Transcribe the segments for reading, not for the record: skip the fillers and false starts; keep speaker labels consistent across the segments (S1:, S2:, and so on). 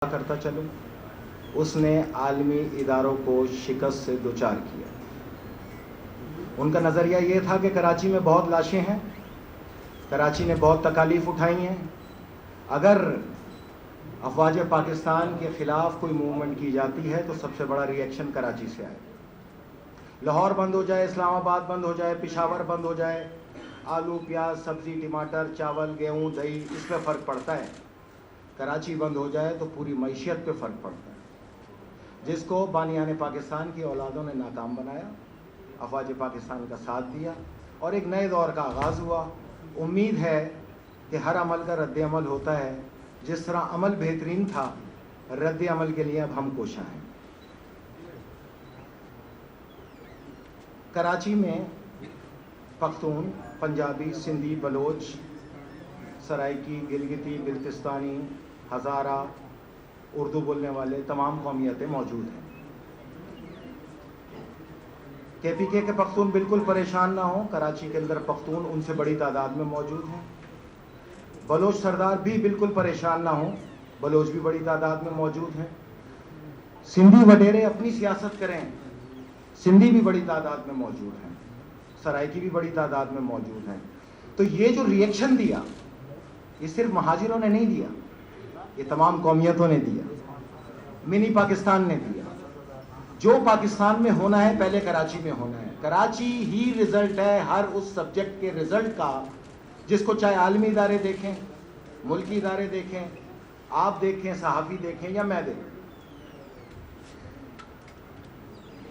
S1: کرتا چلوں، اس نے عالمی اداروں کو شکست سے دوچار کیا۔ ان کا نظریہ یہ تھا کہ کراچی میں بہت لاشیں ہیں، کراچی نے بہت تکالیف اٹھائی ہیں، اگر افواج پاکستان کے خلاف کوئی موومنٹ کی جاتی ہے تو سب سے بڑا ری ایکشن کراچی سے آئے۔ لاہور بند ہو جائے، اسلام آباد بند ہو جائے، پشاور بند ہو جائے، آلو پیاز سبزی ٹماٹر چاول گیہوں دہی اس پہ فرق پڑتا ہے، کراچی بند ہو جائے تو پوری معیشت پہ فرق پڑتا ہے، جس کو بانیان پاکستان کی اولادوں نے ناکام بنایا، افواج پاکستان کا ساتھ دیا اور ایک نئے دور کا آغاز ہوا۔ امید ہے کہ ہر عمل کا رد عمل ہوتا ہے، جس طرح عمل بہترین تھا، رد عمل کے لیے اب ہم کوشاں ہیں۔ کراچی میں پختون، پنجابی، سندھی، بلوچ، سرائکی، گلگتی، بلتستانی، ہزارہ، اردو بولنے والے تمام قومیتیں موجود ہیں۔ کے پی کے پختون بالکل پریشان نہ ہوں، کراچی کے اندر پختون ان سے بڑی تعداد میں موجود ہیں۔ بلوچ سردار بھی بالکل پریشان نہ ہوں، بلوچ بھی بڑی تعداد میں موجود ہیں۔ سندھی وڈیرے اپنی سیاست کریں، سندھی بھی بڑی تعداد میں موجود ہیں، سرائکی بھی بڑی تعداد میں موجود ہیں۔ تو یہ جو ری ایکشن دیا، یہ صرف مہاجروں نے نہیں دیا، یہ تمام قومیتوں نے دیا، منی پاکستان نے دیا۔ جو پاکستان میں ہونا ہے پہلے کراچی میں ہونا ہے۔ کراچی ہی رزلٹ ہے ہر اس سبجیکٹ کے رزلٹ کا، جس کو چاہے عالمی ادارے دیکھیں، ملکی ادارے دیکھیں، آپ دیکھیں، صحافی دیکھیں یا میں دیکھیں۔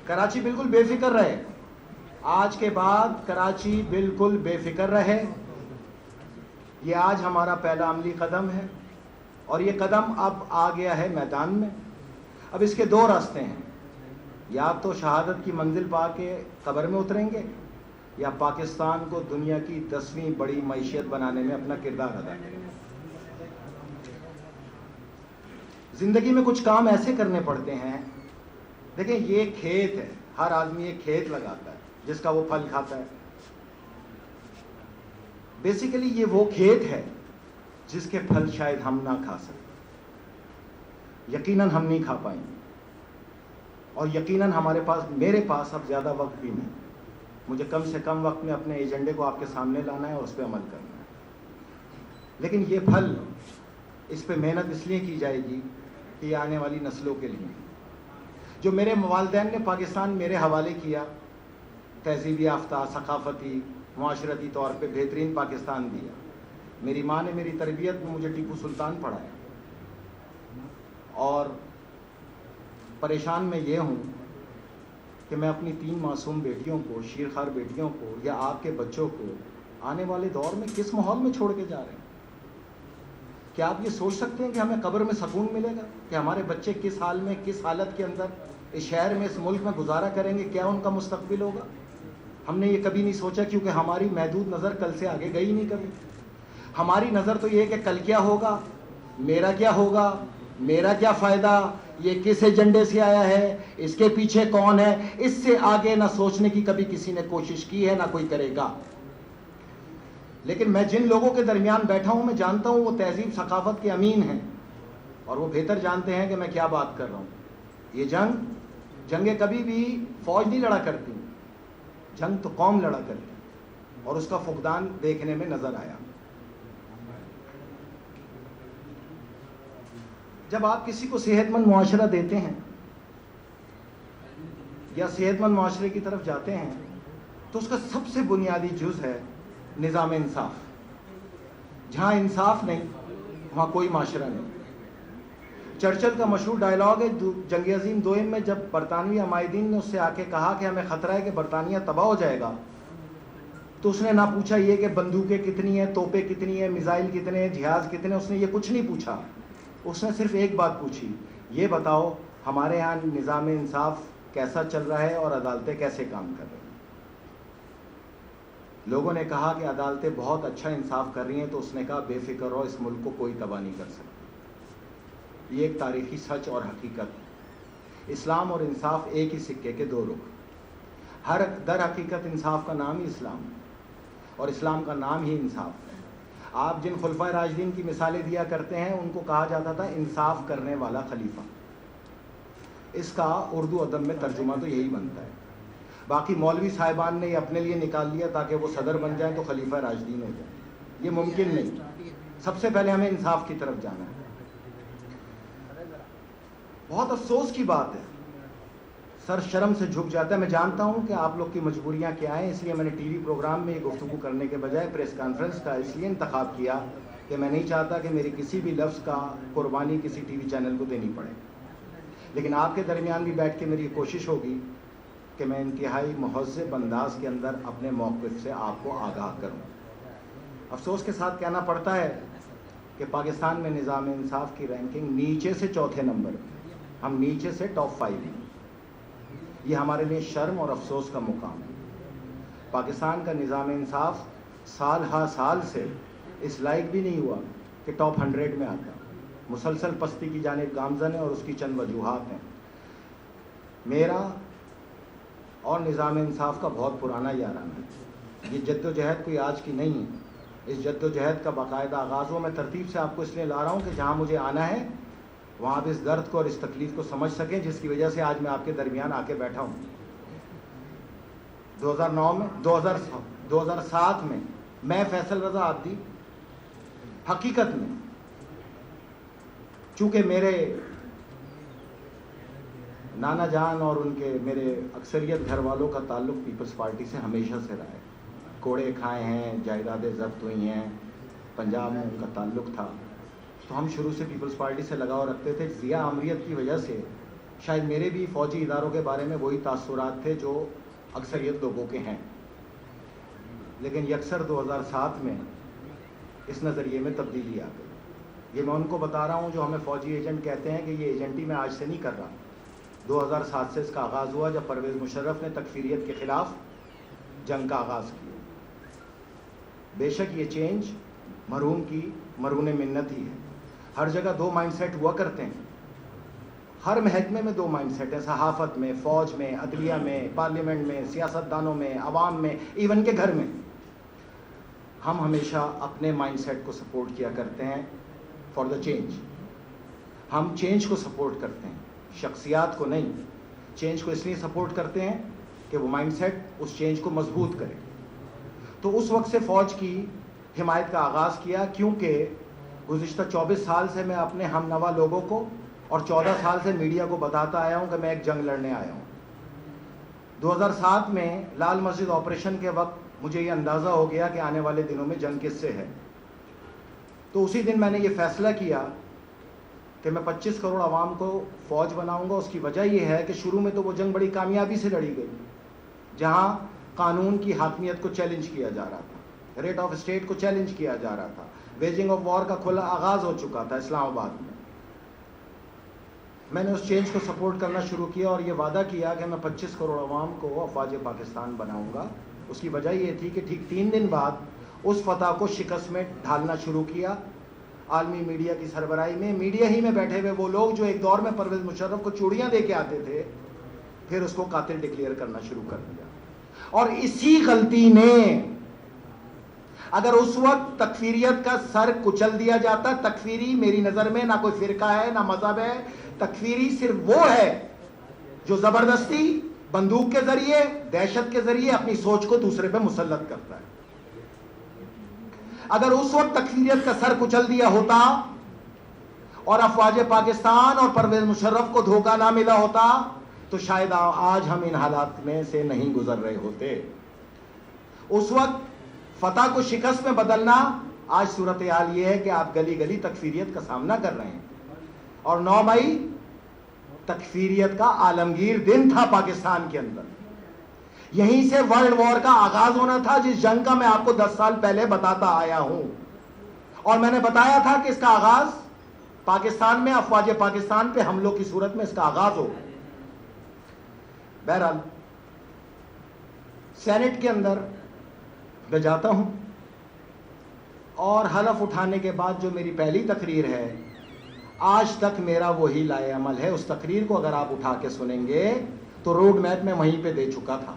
S1: کراچی بالکل بے فکر رہے، آج کے بعد کراچی بالکل بے فکر رہے۔ یہ آج ہمارا پہلا عملی قدم ہے اور یہ قدم اب آ گیا ہے میدان میں۔ اب اس کے دو راستے ہیں، یا تو شہادت کی منزل پا کے قبر میں اتریں گے، یا پاکستان کو دنیا کی 10ویں بڑی معیشت بنانے میں اپنا کردار ادا کریں گے۔ زندگی میں کچھ کام ایسے کرنے پڑتے ہیں، دیکھیں یہ کھیت ہے، ہر آدمی ایک کھیت لگاتا ہے جس کا وہ پھل کھاتا ہے۔ بیسیکلی یہ وہ کھیت ہے جس کے پھل شاید ہم نہ کھا سکیں، یقیناً ہم نہیں کھا پائیں گے، اور یقیناً میرے پاس اب زیادہ وقت بھی نہیں، مجھے کم سے کم وقت میں اپنے ایجنڈے کو آپ کے سامنے لانا ہے اور اس پہ عمل کرنا ہے۔ لیکن یہ پھل، اس پہ محنت اس لیے کی جائے گی کہ یہ آنے والی نسلوں کے لیے، جو میرے والدین نے پاکستان میرے حوالے کیا، تہذیب یافتہ، ثقافتی، معاشرتی طور پہ بہترین پاکستان دیا۔ میری ماں نے میری تربیت میں مجھے ٹیپو سلطان پڑھایا، اور پریشان میں یہ ہوں کہ میں اپنی 3 معصوم بیٹیوں کو، شیرخوار بیٹیوں کو، یا آپ کے بچوں کو آنے والے دور میں کس ماحول میں چھوڑ کے جا رہے ہیں۔ کیا آپ یہ سوچ سکتے ہیں کہ ہمیں قبر میں سکون ملے گا، کہ ہمارے بچے کس حال میں، کس حالت کے اندر اس شہر میں، اس ملک میں گزارا کریں گے، کیا ان کا مستقبل ہوگا؟ ہم نے یہ کبھی نہیں سوچا، کیونکہ ہماری محدود نظر کل سے آگے گئی نہیں کبھی۔ ہماری نظر تو یہ ہے کہ کل کیا ہوگا، میرا کیا ہوگا، میرا کیا فائدہ، یہ کس ایجنڈے سے آیا ہے، اس کے پیچھے کون ہے، اس سے آگے نہ سوچنے کی کبھی کسی نے کوشش کی ہے، نہ کوئی کرے گا۔ لیکن میں جن لوگوں کے درمیان بیٹھا ہوں، میں جانتا ہوں وہ تہذیب ثقافت کے امین ہیں، اور وہ بہتر جانتے ہیں کہ میں کیا بات کر رہا ہوں۔ یہ جنگیں کبھی بھی فوج نہیں لڑا کرتی، جنگ تو قوم لڑا کرتی، اور اس کا فقدان دیکھنے میں نظر آیا۔ جب آپ کسی کو صحت مند معاشرہ دیتے ہیں یا صحت مند معاشرے کی طرف جاتے ہیں، تو اس کا سب سے بنیادی جز ہے نظام انصاف۔ جہاں انصاف نہیں، وہاں کوئی معاشرہ نہیں۔ چرچل کا مشہور ڈائلاگ ہے جنگ عظیم دوئم میں، جب برطانوی عمائدین نے اس سے آ کے کہا کہ ہمیں خطرہ ہے کہ برطانیہ تباہ ہو جائے گا، تو اس نے نہ پوچھا یہ کہ بندوقیں کتنی ہیں، توپیں کتنی ہیں، میزائل کتنے ہیں، جہاز کتنے ہیں، اس نے یہ کچھ نہیں پوچھا۔ اس نے صرف ایک بات پوچھی، یہ بتاؤ ہمارے ہاں نظام انصاف کیسا چل رہا ہے اور عدالتیں کیسے کام کر رہی ہیں۔ لوگوں نے کہا کہ عدالتیں بہت اچھا انصاف کر رہی ہیں، تو اس نے کہا بے فکر رہو، اس ملک کو کوئی تباہ نہیں کر سکتا۔ یہ ایک تاریخی سچ اور حقیقت ہے۔ اسلام اور انصاف ایک ہی سکے کے دو رخ۔ در حقیقت انصاف کا نام ہی اسلام ہے، اور اسلام کا نام ہی انصاف ہے۔ آپ جن خلفائے راشدین کی مثالیں دیا کرتے ہیں ان کو کہا جاتا تھا انصاف کرنے والا خلیفہ. اس کا اردو ادب میں ترجمہ تو یہی بنتا ہے. باقی مولوی صاحبان نے یہ اپنے لیے نکال لیا تاکہ وہ صدر بن جائیں تو خلیفہ راشدین ہو جائیں. یہ ممکن نہیں. سب سے پہلے ہمیں انصاف کی طرف جانا ہے. بہت افسوس کی بات ہے, سر شرم سے جھک جاتا ہے. میں جانتا ہوں کہ آپ لوگ کی مجبوریاں کیا ہیں, اس لیے میں نے ٹی وی پروگرام میں یہ گفتگو کرنے کے بجائے پریس کانفرنس کا اس لیے انتخاب کیا کہ میں نہیں چاہتا کہ میری کسی بھی لفظ کا قربانی کسی ٹی وی چینل کو دینی پڑے. لیکن آپ کے درمیان بھی بیٹھ کے میری کوشش ہوگی کہ میں انتہائی مہذب انداز کے اندر اپنے موقف سے آپ کو آگاہ کروں. افسوس کے ساتھ کہنا پڑتا ہے کہ پاکستان میں نظام انصاف کی رینکنگ نیچے سے چوتھے نمبر پہ, ہم نیچے سے ٹاپ 5 ہیں. یہ ہمارے لیے شرم اور افسوس کا مقام ہے. پاکستان کا نظام انصاف سال ہا سال سے اس لائق بھی نہیں ہوا کہ ٹاپ 100 میں آتا. مسلسل پستی کی جانب گامزن ہے اور اس کی چند وجوہات ہیں. میرا اور نظام انصاف کا بہت پرانا یارانہ ہے. یہ جد و جہد کوئی آج کی نہیں ہے. اس جد و جہد کا باقاعدہ آغاز ہو. میں ترتیب سے آپ کو اس لیے لا رہا ہوں کہ جہاں مجھے آنا ہے وہاں آپ اس درد کو اور اس تکلیف کو سمجھ سکیں جس کی وجہ سے آج میں آپ کے درمیان آ کے بیٹھا ہوں. 2007 میں فیصل رضا عابدی حقیقت میں, چونکہ میرے نانا جان اور ان کے میرے اکثریت گھر والوں کا تعلق پیپلز پارٹی سے ہمیشہ سے رہا ہے, کوڑے کھائے ہیں, جائیدادیں ضبط ہوئی ہیں, پنجاب میں ان کا تعلق تھا, تو ہم شروع سے پیپلز پارٹی سے لگاؤ رکھتے تھے. ضیاء عامریت کی وجہ سے شاید میرے بھی فوجی اداروں کے بارے میں وہی تاثرات تھے جو اکثریت لوگوں کے ہیں. لیکن یکسر 2007 میں اس نظریے میں تبدیلی آ گئی. یہ میں ان کو بتا رہا ہوں جو ہمیں فوجی ایجنٹ کہتے ہیں کہ یہ ایجنٹی میں آج سے نہیں کر رہا. 2007 سے اس کا آغاز ہوا جب پرویز مشرف نے تکفیریت کے خلاف جنگ کا آغاز کیا. بے شک یہ چینج مرحوم کی مرہون منت ہی ہے. ہر جگہ 2 مائنڈ سیٹ ہوا کرتے ہیں, ہر محکمے میں 2 مائنڈ سیٹ ہیں, صحافت میں, فوج میں, عدلیہ میں, پارلیمنٹ میں, سیاستدانوں میں, عوام میں, ایون کے گھر میں. ہم ہمیشہ اپنے مائنڈ سیٹ کو سپورٹ کیا کرتے ہیں فار دا چینج. ہم چینج کو سپورٹ کرتے ہیں, شخصیات کو نہیں. چینج کو اس لیے سپورٹ کرتے ہیں کہ وہ مائنڈ سیٹ اس چینج کو مضبوط کرے. تو اس وقت سے فوج کی حمایت کا آغاز کیا, کیونکہ گزشتہ 24 سال سے میں اپنے ہم نوا لوگوں کو اور 14 سال سے میڈیا کو بتاتا آیا ہوں کہ میں ایک جنگ لڑنے آیا ہوں. 2007 میں لال مسجد آپریشن کے وقت مجھے یہ اندازہ ہو گیا کہ آنے والے دنوں میں جنگ کس سے ہے. تو اسی دن میں نے یہ فیصلہ کیا کہ میں 25 کروڑ عوام کو فوج بناؤں گا. اس کی وجہ یہ ہے کہ شروع میں تو وہ جنگ بڑی کامیابی سے لڑی گئی, جہاں قانون کی حاکمیت کو چیلنج کیا جا رہا تھا, ریٹ آف اسٹیٹ کو چیلنج کیا جا رہا تھا, ویجنگ آف وار کا کھلا آغاز ہو چکا تھا اسلام آباد میں. میں نے اس چینج کو سپورٹ کرنا شروع کیا اور یہ وعدہ کیا کہ میں 25 کروڑ عوام کو افواج پاکستان بناؤں گا. اس کی وجہ یہ تھی کہ ٹھیک 3 دن بعد اس فتح کو شکست میں ڈھالنا شروع کیا. عالمی میڈیا کی سربراہی میں, میڈیا ہی میں بیٹھے ہوئے وہ لوگ جو ایک دور میں پرویز مشرف کو چوڑیاں دے کے آتے تھے, پھر اس کو قاتل ڈکلیئر کرنا شروع کر دیا. اور اسی غلطی نے, اگر اس وقت تکفیریت کا سر کچل دیا جاتا, تکفیری میری نظر میں نہ کوئی فرقہ ہے نہ مذہب ہے, تکفیری صرف وہ ہے جو زبردستی بندوق کے ذریعے, دہشت کے ذریعے اپنی سوچ کو دوسرے پہ مسلط کرتا ہے. اگر اس وقت تکفیریت کا سر کچل دیا ہوتا اور افواج پاکستان اور پرویز مشرف کو دھوکہ نہ ملا ہوتا تو شاید آج ہم ان حالات میں سے نہیں گزر رہے ہوتے. اس وقت فتح کو شکست میں بدلنا, آج صورتحال یہ ہے کہ آپ گلی گلی تکفیریت کا سامنا کر رہے ہیں. اور 9 مئی تکفیریت کا عالمگیر دن تھا پاکستان کے اندر. یہیں سے ورلڈ وار کا آغاز ہونا تھا, جس جنگ کا میں آپ کو 10 سال پہلے بتاتا آیا ہوں. اور میں نے بتایا تھا کہ اس کا آغاز پاکستان میں افواج پاکستان پہ حملوں کی صورت میں اس کا آغاز ہو. بہرحال سینٹ کے اندر میں جاتا ہوں اور حلف اٹھانے کے بعد جو میری پہلی تقریر ہے, آج تک میرا وہی لائے عمل ہے. اس تقریر کو اگر آپ اٹھا کے سنیں گے تو روڈ میپ میں وہیں پہ دے چکا تھا,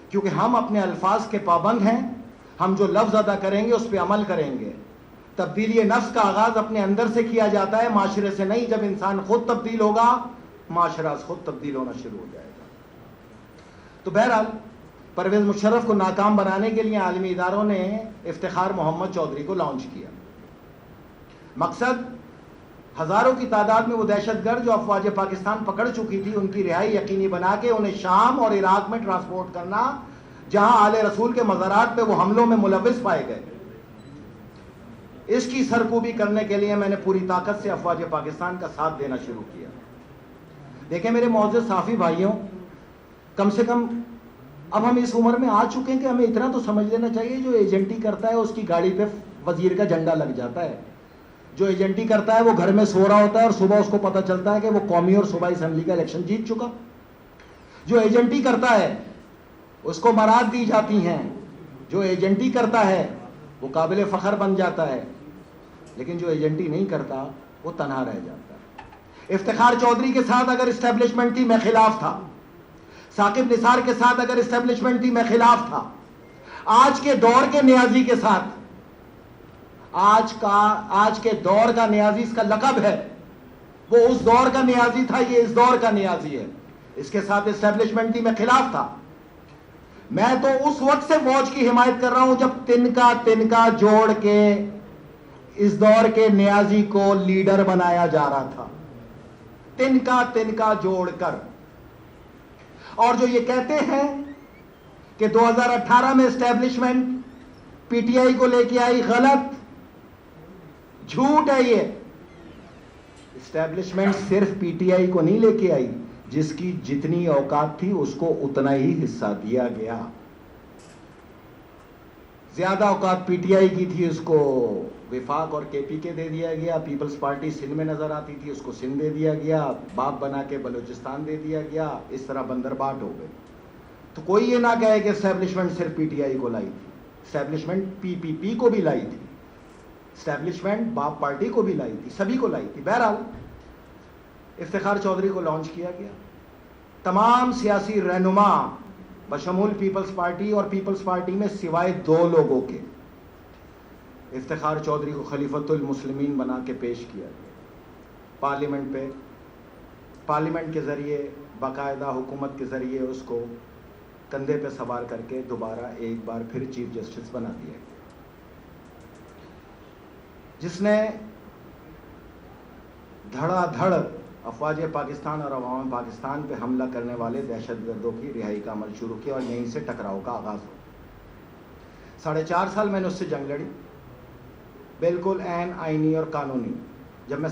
S1: کیونکہ ہم اپنے الفاظ کے پابند ہیں, ہم جو لفظ ادا کریں گے اس پہ عمل کریں گے. تبدیلی نفس کا آغاز اپنے اندر سے کیا جاتا ہے، معاشرے سے نہیں. جب انسان خود تبدیل ہوگا معاشرہ خود تبدیل ہونا شروع ہو جائے گا. تو بہرحال پرویز مشرف کو ناکام بنانے کے لیے عالمی اداروں نے افتخار محمد چودھری کو لانچ کیا. مقصد ہزاروں کی تعداد میں وہ دہشت گرد جو افواج پاکستان پکڑ چکی تھی ان کی رہائی یقینی بنا کے انہیں شام اور عراق میں ٹرانسپورٹ کرنا، جہاں آل رسول کے مزارات پہ وہ حملوں میں ملوث پائے گئے. اس کی سرکوبی کرنے کے لیے میں نے پوری طاقت سے افواج پاکستان کا ساتھ دینا شروع کیا. دیکھیں میرے معزز صحافی بھائیوں، کم سے کم اب ہم اس عمر میں آ چکے ہیں کہ ہمیں اتنا تو سمجھ لینا چاہیے جو ایجنٹی کرتا ہے اس کی گاڑی پہ وزیر کا جھنڈا لگ جاتا ہے. جو ایجنٹی کرتا ہے وہ گھر میں سو رہا ہوتا ہے اور صبح اس کو پتہ چلتا ہے کہ وہ قومی اور صوبائی اسمبلی کا الیکشن جیت چکا. جو ایجنٹی کرتا ہے اس کو مراد دی جاتی ہیں. جو ایجنٹی کرتا ہے وہ قابل فخر بن جاتا ہے، لیکن جو ایجنٹی نہیں کرتا وہ تنہا رہ جاتا ہے. افتخار چودھری کے ساتھ اگر اسٹیبلشمنٹ تھی میں خلاف تھا. ثاقب نثار کے ساتھ اگر اسٹیبلشمنٹ تھی میں خلاف تھا. آج کے دور کے نیازی کے ساتھ، آج کے دور کا نیازی اس کا لقب ہے، وہ اس دور کا نیازی تھا، یہ اس دور کا نیازی ہے. اس کے ساتھ اسٹیبلشمنٹ تھی میں خلاف تھا. میں تو اس وقت سے فوج کی حمایت کر رہا ہوں جب تنکا جوڑ کے اس دور کے نیازی کو لیڈر بنایا جا رہا تھا. تنکا جوڑ کر. اور جو یہ کہتے ہیں کہ 2018 میں اسٹیبلشمنٹ پی ٹی آئی کو لے کے آئی، غلط، جھوٹ ہے. یہ اسٹیبلشمنٹ صرف پی ٹی آئی کو نہیں لے کے آئی، جس کی جتنی اوقات تھی اس کو اتنا ہی حصہ دیا گیا. زیادہ اوقات پی ٹی آئی کی تھی، اس کو وفاق اور کے پی کے دے دیا گیا. پیپلز پارٹی سندھ میں نظر آتی تھی، اس کو سندھ دے دیا گیا. باپ بنا کے بلوچستان دے دیا گیا. اس طرح بندر باٹ ہو گئے. تو کوئی یہ نہ کہے کہ اسٹیبلشمنٹ صرف پی ٹی آئی کو لائی تھی. اسٹیبلشمنٹ پی پی پی کو بھی لائی تھی. اسٹیبلشمنٹ باپ پارٹی کو بھی لائی تھی، سبھی کو لائی تھی. بہرحال افتخار چودھری کو لانچ کیا گیا. تمام سیاسی رہنما بشمول پیپلز پارٹی اور پیپلز پارٹی میں سوائے 2 لوگوں کے افتخار چودھری کو خلیفۃ المسلمین بنا کے پیش کیا گیا. پارلیمنٹ پہ، پارلیمنٹ کے ذریعے، باقاعدہ حکومت کے ذریعے اس کو کندھے پہ سوار کر کے دوبارہ ایک بار پھر چیف جسٹس بنا دیا گیا. جس نے دھڑا دھڑ افواج پاکستان اور عوام پاکستان پہ حملہ کرنے والے دہشت گردوں کی رہائی کا عمل شروع کیا اور یہیں سے ٹکراؤ کا آغاز ہو. 4.5 سال میں نے اس سے جنگ لڑی، بالکل عین آئینی اور قانونی. جب میں